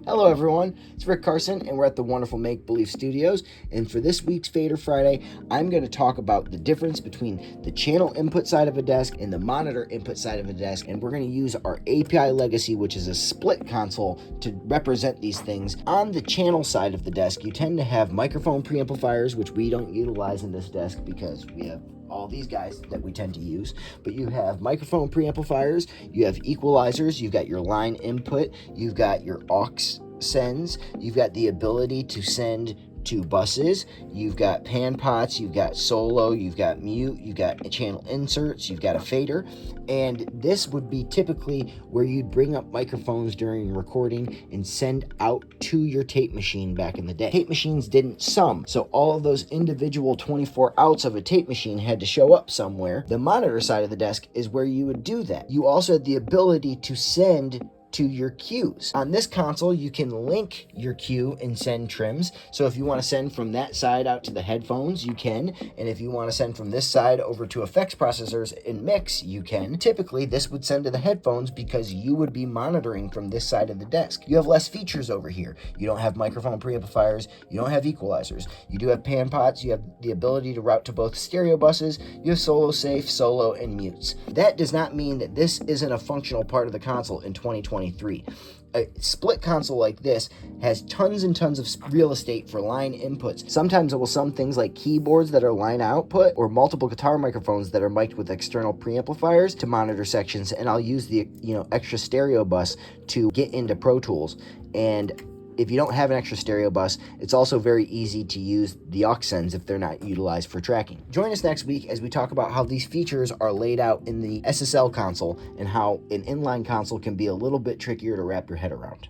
Hello everyone, it's Rick Carson and we're at the wonderful Make Believe Studios, and for this week's Fader Friday, I'm going to talk about the difference between the channel input side of a desk and the monitor input side of a desk, and we're going to use our API Legacy, which is a split console, to represent these things. On the channel side of the desk, you tend to have microphone preamplifiers, which we don't utilize in this desk because we have all these guys that we tend to use, but you have microphone preamplifiers, you have equalizers, you've got your line input, you've got your aux sends, you've got the ability to send to buses, you've got pan pots, you've got solo, you've got mute, you've got channel inserts, you've got a fader, and this would be typically where you'd bring up microphones during recording and send out to your tape machine back in the day. Tape machines didn't sum, so all of those individual 24 outs of a tape machine had to show up somewhere. The monitor side of the desk is where you would do that. You also had the ability to send to your cues. On this console, you can link your cue and send trims. So if you want to send from that side out to the headphones, you can. And if you want to send from this side over to effects processors and mix, you can. Typically, this would send to the headphones because you would be monitoring from this side of the desk. You have less features over here. You don't have microphone preamplifiers. You don't have equalizers. You do have pan pots. You have the ability to route to both stereo buses. You have solo safe, solo, and mutes. That does not mean that this isn't a functional part of the console in 2023. A split console like this has tons and tons of real estate for line inputs. Sometimes it will sum things like keyboards that are line output or multiple guitar microphones that are mic'd with external preamplifiers to monitor sections, and I'll use the extra stereo bus to get into Pro Tools. And if you don't have an extra stereo bus, it's also very easy to use the aux sends if they're not utilized for tracking. Join us next week as we talk about how these features are laid out in the SSL console and how an inline console can be a little bit trickier to wrap your head around.